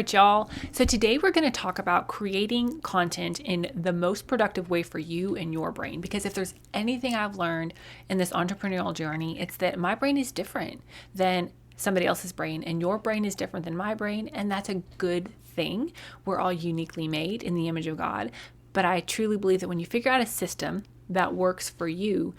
Right, y'all. So today we're going to talk about creating content in the most productive way for you and your brain. Because if there's anything I've learned in this entrepreneurial journey, it's that my brain is different than somebody else's brain, and your brain is different than my brain. And that's a good thing. We're all uniquely made in the image of God. But I truly believe that when you figure out a system that works for you,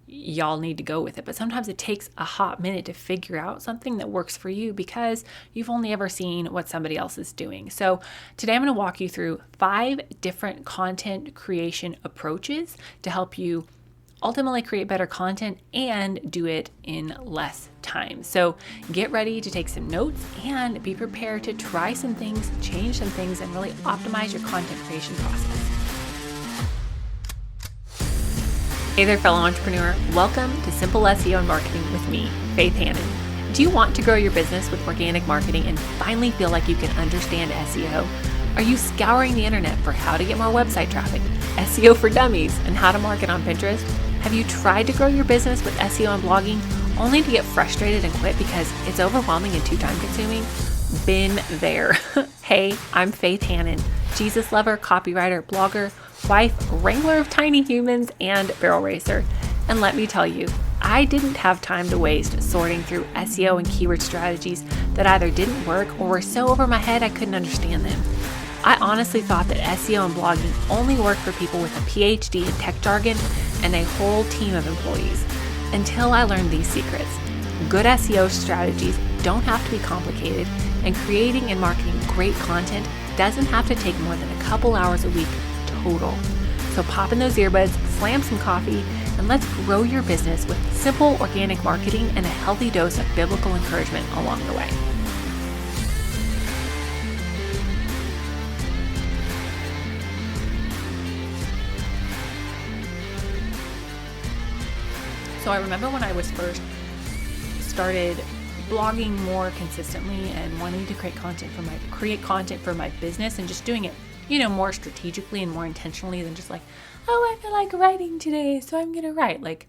y'all need to go with it. But sometimes it takes a hot minute to figure out something that works for you because you've only ever seen what somebody else is doing. So today I'm going to walk you through 5 different content creation approaches to help you ultimately create better content and do it in less time. So get ready to take some notes and be prepared to try some things, change some things, and really optimize your content creation process. Hey there, fellow entrepreneur. Welcome to Simple SEO and Marketing with me, Faith Hannon. Do you want to grow your business with organic marketing and finally feel like you can understand SEO? Are you scouring the internet for how to get more website traffic, SEO for dummies, and how to market on Pinterest? Have you tried to grow your business with SEO and blogging only to get frustrated and quit because it's overwhelming and too time consuming? Been there. Hey, I'm Faith Hannon, Jesus lover, copywriter, blogger, wife, wrangler of tiny humans, and barrel racer. And let me tell you, I didn't have time to waste sorting through SEO and keyword strategies that either didn't work or were so over my head I couldn't understand them. I honestly thought that SEO and blogging only worked for people with a PhD in tech jargon and a whole team of employees, until I learned these secrets. Good SEO strategies don't have to be complicated, and creating and marketing great content doesn't have to take more than a couple hours a week total. So pop in those earbuds, slam some coffee, and let's grow your business with simple organic marketing and a healthy dose of biblical encouragement along the way. So I remember when I was first started blogging more consistently and wanting to create content for my business and just doing it, more strategically and more intentionally than just like, oh, I feel like writing today, so I'm going to write. Like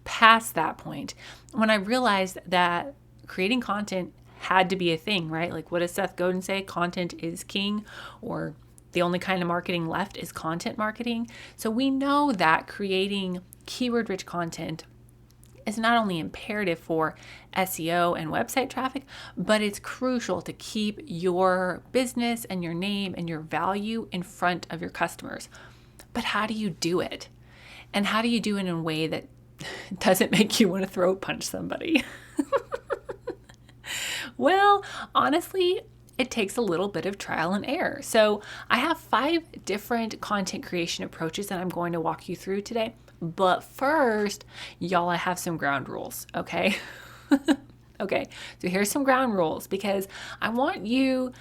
past that point, when I realized that creating content had to be a thing, right? Like what does Seth Godin say? Content is king, or the only kind of marketing left is content marketing. So we know that creating keyword-rich content is not only imperative for SEO and website traffic, but it's crucial to keep your business and your name and your value in front of your customers. But how do you do it? And how do you do it in a way that doesn't make you want to throat punch somebody? Well, honestly, it takes a little bit of trial and error. So I have 5 different content creation approaches that I'm going to walk you through today. But first, y'all, I have some ground rules, okay? Okay, so here's some ground rules because I want you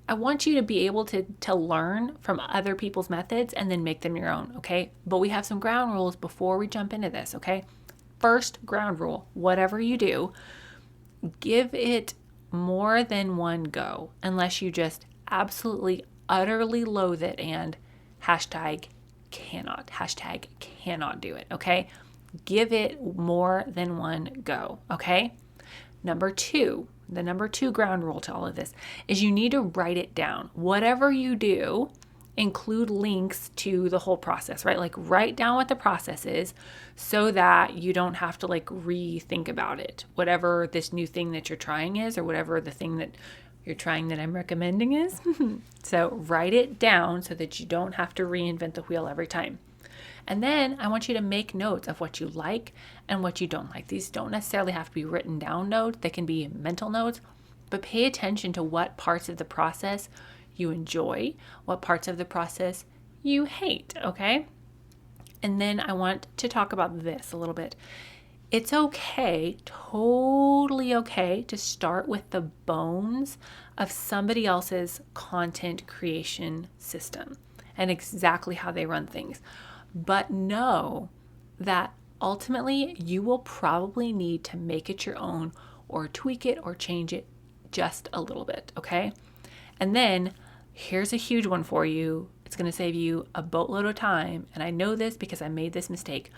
to be able to learn from other people's methods and then make them your own, okay? But we have some ground rules before we jump into this, okay? First ground rule, whatever you do, give it more than one go unless you just absolutely, utterly loathe it and hashtag cannot do it, okay? Give it more than one go, okay? The number 2 ground rule to all of this is you need to write it down. Whatever you do, include links to the whole process, right? Like write down what the process is so that you don't have to like rethink about it. Whatever this new thing that you're trying is, or whatever the thing that you're trying that I'm recommending is. So write it down so that you don't have to reinvent the wheel every time. And then I want you to make notes of what you like and what you don't like. These don't necessarily have to be written down notes. They can be mental notes, but pay attention to what parts of the process you enjoy, what parts of the process you hate, okay? And then I want to talk about this a little bit. It's okay, totally okay, to start with the bones of somebody else's content creation system and exactly how they run things. But know that ultimately you will probably need to make it your own or tweak it or change it just a little bit, okay? And then here's a huge one for you. It's going to save you a boatload of time. And I know this because I made this mistake.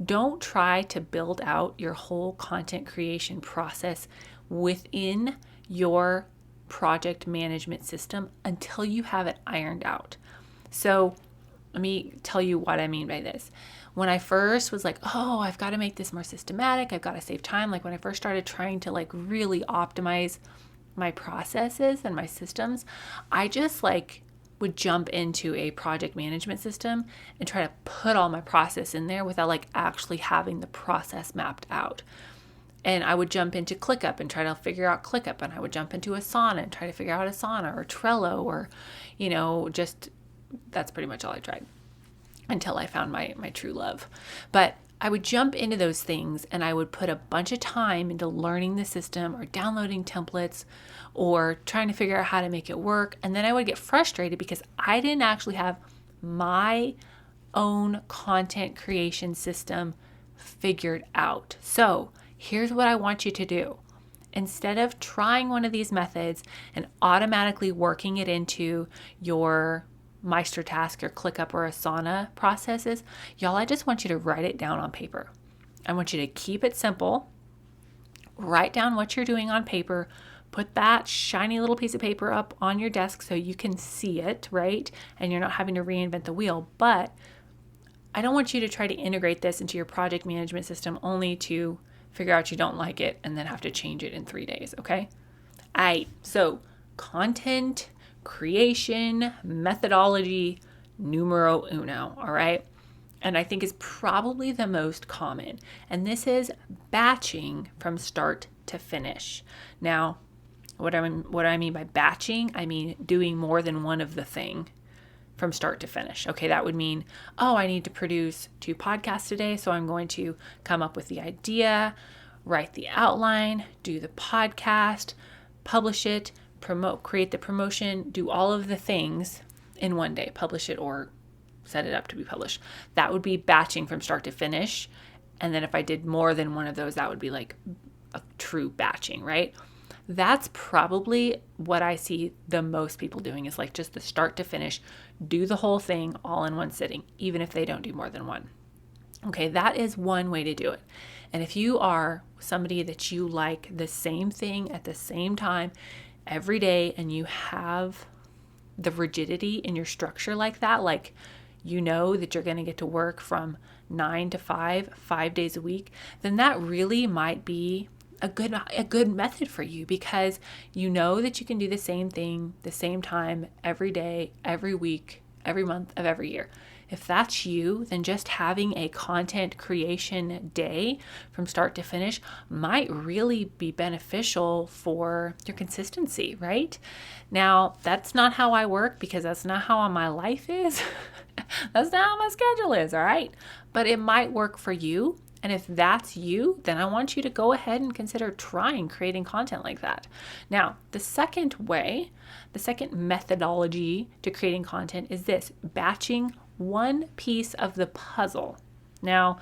Don't try to build out your whole content creation process within your project management system until you have it ironed out. So let me tell you what I mean by this. When I first was like, oh, I've got to make this more systematic, I've got to save time. Like when I first started trying to like really optimize my processes and my systems, I just like would jump into a project management system and try to put all my process in there without like actually having the process mapped out. And I would jump into ClickUp and try to figure out ClickUp, and I would jump into Asana and try to figure out Asana or Trello, or, just that's pretty much all I tried until I found my true love. But I would jump into those things and I would put a bunch of time into learning the system or downloading templates or trying to figure out how to make it work. And then I would get frustrated because I didn't actually have my own content creation system figured out. So here's what I want you to do. Instead of trying one of these methods and automatically working it into your MeisterTask or ClickUp or Asana processes, y'all, I just want you to write it down on paper. I want you to keep it simple. Write down what you're doing on paper. Put that shiny little piece of paper up on your desk so you can see it, right? And you're not having to reinvent the wheel. But I don't want you to try to integrate this into your project management system only to figure out you don't like it and then have to change it in 3 days, okay? All right, so content creation methodology numero uno, all right? And I think is probably the most common. And this is batching from start to finish. Now, what I mean by batching, I mean doing more than one of the thing from start to finish. Okay, that would mean, oh, I need to produce 2 podcasts today, so I'm going to come up with the idea, write the outline, do the podcast, publish it, create the promotion, do all of the things in one day, publish it or set it up to be published. That would be batching from start to finish. And then if I did more than one of those, that would be like a true batching, right? That's probably what I see the most people doing, is like just the start to finish, do the whole thing all in one sitting, even if they don't do more than one. Okay, that is one way to do it. And if you are somebody that you like the same thing at the same time every day, and you have the rigidity in your structure like that, like you know that you're going to get to work from 9 to 5 days a week, then that really might be a good method for you, because you know that you can do the same thing, the same time, every day, every week, every month of every year. If that's you, then just having a content creation day from start to finish might really be beneficial for your consistency, right? Now, that's not how I work, because that's not how my life is. That's not how my schedule is, all right? But it might work for you. And if that's you, then I want you to go ahead and consider trying creating content like that. Now, the second methodology to creating content is this: batching one piece of the puzzle. Now,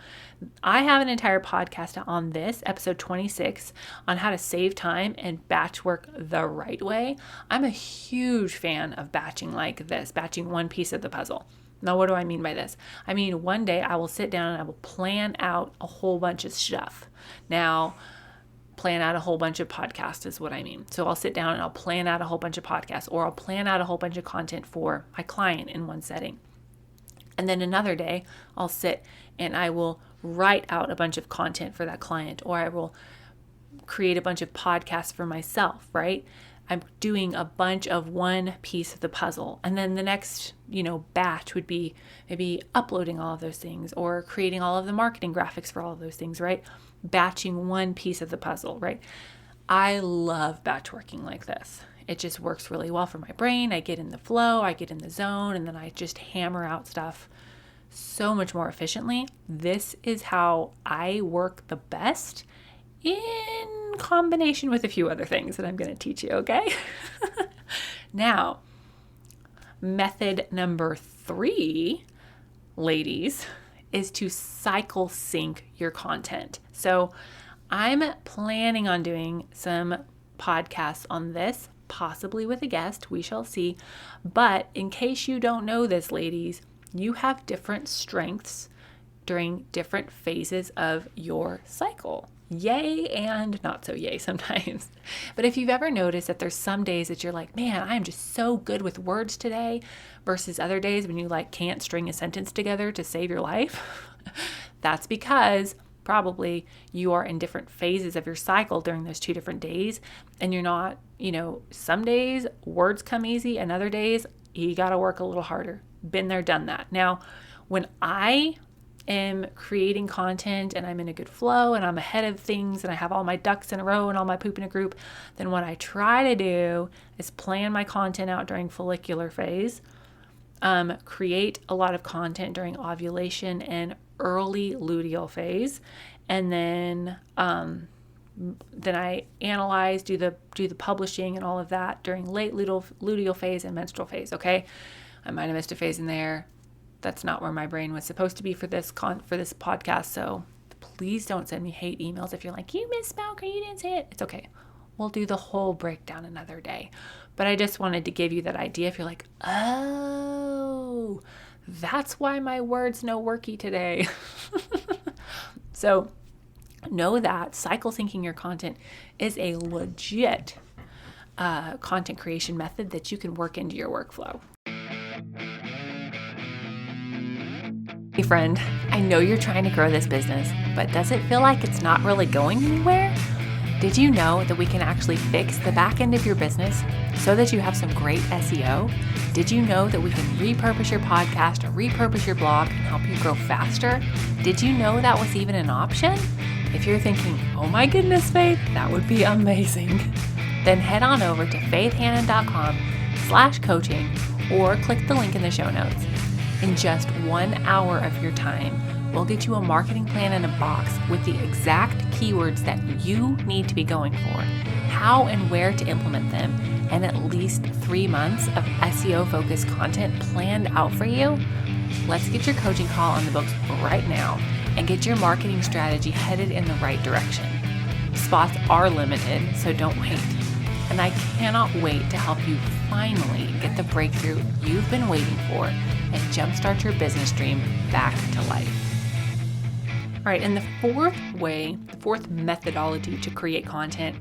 I have an entire podcast on this, episode 26, on how to save time and batch work the right way. I'm a huge fan of batching like this, batching one piece of the puzzle. Now, what do I mean by this? I mean, one day I will sit down and I will plan out a whole bunch of stuff. Now, plan out a whole bunch of podcasts is what I mean. So I'll sit down and I'll plan out a whole bunch of podcasts, or I'll plan out a whole bunch of content for my client in one setting. And then another day I'll sit and I will write out a bunch of content for that client, or I will create a bunch of podcasts for myself, right? I'm doing a bunch of one piece of the puzzle. And then the next, batch would be maybe uploading all of those things or creating all of the marketing graphics for all of those things, right? Batching one piece of the puzzle, right? I love batch working like this. It just works really well for my brain. I get in the flow, I get in the zone, and then I just hammer out stuff so much more efficiently. This is how I work the best, in combination with a few other things that I'm going to teach you, okay? Now, method number 3, ladies, is to cycle sync your content. So I'm planning on doing some podcasts on this, possibly with a guest, we shall see. But in case you don't know this, ladies, you have different strengths during different phases of your cycle. yay and not so yay sometimes. But if you've ever noticed that there's some days that you're like, man, I'm just so good with words today, versus other days when you like can't string a sentence together to save your life, that's because probably you are in different phases of your cycle during those 2 different days. And you're not, some days words come easy and other days you got to work a little harder. Been there, done that. Now, when I am creating content and I'm in a good flow and I'm ahead of things and I have all my ducks in a row and all my poop in a group, then what I try to do is plan my content out during follicular phase, create a lot of content during ovulation and early luteal phase, and then I analyze, do the publishing and all of that during late luteal phase and menstrual phase. Okay, I might have missed a phase in there. That's not where my brain was supposed to be for this podcast. So please don't send me hate emails if you're like, you misspoke or you didn't say it. It's okay. We'll do the whole breakdown another day. But I just wanted to give you that idea. If you're like, oh, that's why my words no worky today. So know that cycle syncing your content is a legit content creation method that you can work into your workflow. Hey friend, I know you're trying to grow this business, but does it feel like it's not really going anywhere? Did you know that we can actually fix the back end of your business so that you have some great SEO? Did you know that we can repurpose your podcast or repurpose your blog and help you grow faster? Did you know that was even an option? If you're thinking, oh my goodness, Faith, that would be amazing, then head on over to faithhannon.com/coaching or click the link in the show notes. In just 1 hour of your time, we'll get you a marketing plan in a box with the exact keywords that you need to be going for, how and where to implement them, and at least 3 months of SEO-focused content planned out for you. Let's get your coaching call on the books right now and get your marketing strategy headed in the right direction. Spots are limited, so don't wait. And I cannot wait to help you finally get the breakthrough you've been waiting for and jumpstart your business dream back to life. All right, and the fourth methodology to create content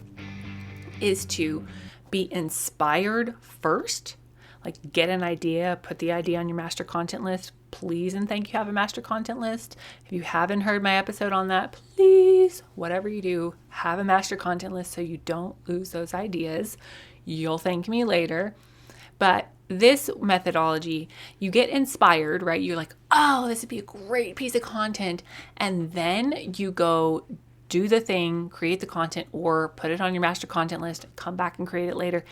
is to be inspired first. Like get an idea, put the idea on your master content list. Please and thank you have a master content list. If you haven't heard my episode on that, please, whatever you do, have a master content list so you don't lose those ideas. You'll thank me later. But this methodology, you get inspired, right? You're like, oh, this would be a great piece of content. And then you go do the thing, create the content, or put it on your master content list, come back and create it later.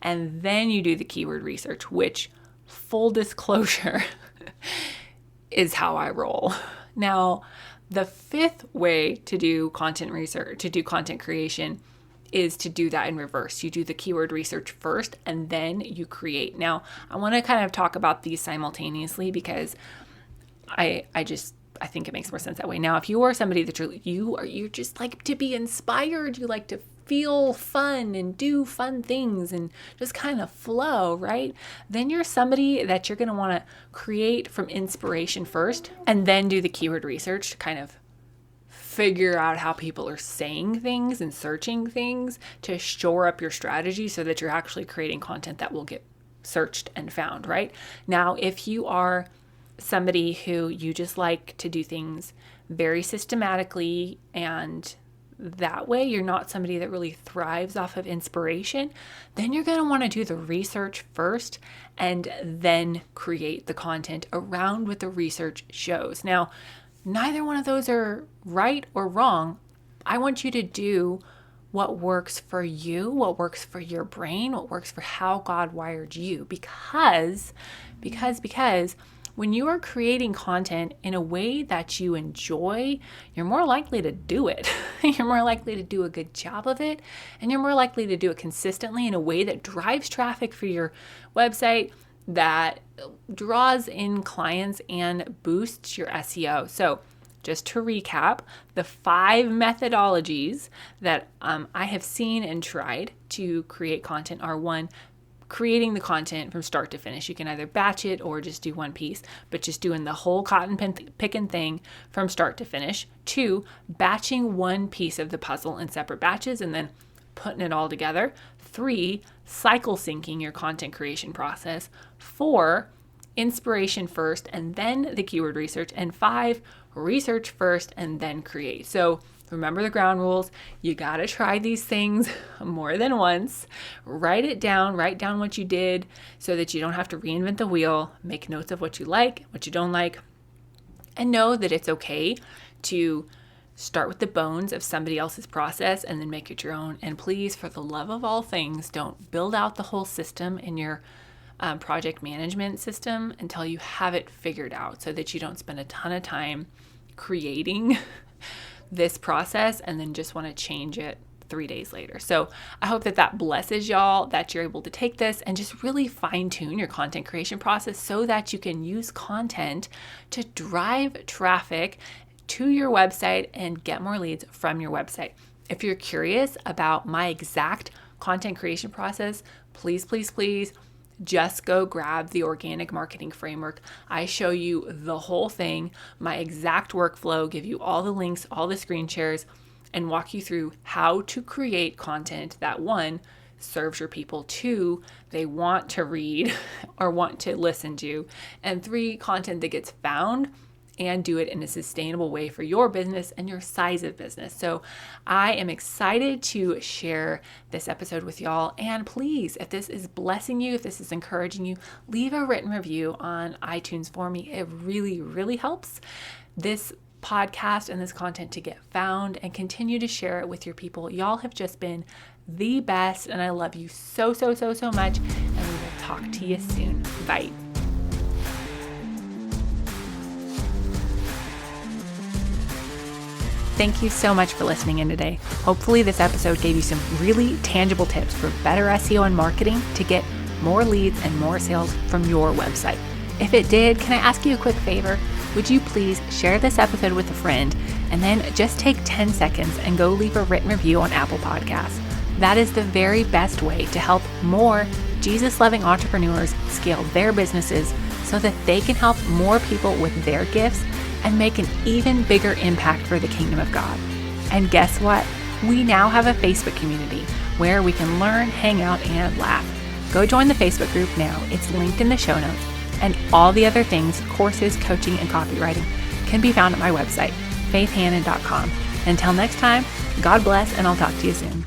And then you do the keyword research, which, full disclosure, is how I roll. Now, the fifth way to do content research, to do content creation, is to do that in reverse. You do the keyword research first and then you create. Now, I want to kind of talk about these simultaneously because I think it makes more sense that way. Now, if you are somebody that you just like to be inspired, you like to feel fun and do fun things and just kind of flow, right? Then you're somebody that you're going to want to create from inspiration first and then do the keyword research to kind of figure out how people are saying things and searching things to shore up your strategy so that you're actually creating content that will get searched and found, right? Now, if you are somebody who you just like to do things very systematically and that way you're not somebody that really thrives off of inspiration, then you're going to want to do the research first and then create the content around what the research shows. Now, neither one of those are right or wrong. I want you to do what works for you, what works for your brain, what works for how God wired you. Because when you are creating content in a way that you enjoy, you're more likely to do it. You're more likely to do a good job of it, and you're more likely to do it consistently in a way that drives traffic for your website, that draws in clients and boosts your SEO. So just to recap, the 5 methodologies that I have seen and tried to create content are: 1, creating the content from start to finish. You can either batch it or just do one piece, but just doing the whole cotton picking thing from start to finish. 2, batching one piece of the puzzle in separate batches and then putting it all together. 3, cycle syncing your content creation process. 4, inspiration first and then the keyword research. And 5, research first and then create. So remember the ground rules. You got to try these things more than once. Write down what you did so that you don't have to reinvent the wheel. Make notes of what you like, what you don't like, and know that it's okay to start with the bones of somebody else's process and then make it your own. And please, for the love of all things, don't build out the whole system in your project management system until you have it figured out, so that you don't spend a ton of time creating this process and then just want to change it 3 days later. So I hope that blesses y'all, that you're able to take this and just really fine tune your content creation process so that you can use content to drive traffic to your website and get more leads from your website. If you're curious about my exact content creation process, please just go grab the Organic Marketing Framework. I show you the whole thing, my exact workflow, give you all the links, all the screen shares, and walk you through how to create content that 1, serves your people, 2, they want to read or want to listen to, and 3, content that gets found, and do it in a sustainable way for your business and your size of business. So I am excited to share this episode with y'all. And please, if this is blessing you, if this is encouraging you, leave a written review on iTunes for me. It really, really helps this podcast and this content to get found, and continue to share it with your people. Y'all have just been the best, and I love you so much. And we will talk to you soon. Bye. Thank you so much for listening in today. Hopefully this episode gave you some really tangible tips for better SEO and marketing to get more leads and more sales from your website. If it did, can I ask you a quick favor? Would you please share this episode with a friend and then just take 10 seconds and go leave a written review on Apple Podcasts. That is the very best way to help more Jesus-loving entrepreneurs scale their businesses so that they can help more people with their gifts and make an even bigger impact for the kingdom of God. And guess what? We now have a Facebook community where we can learn, hang out, and laugh. Go join the Facebook group now. It's linked in the show notes. And all the other things, courses, coaching, and copywriting, can be found at my website, faithhannon.com. Until next time, God bless, and I'll talk to you soon.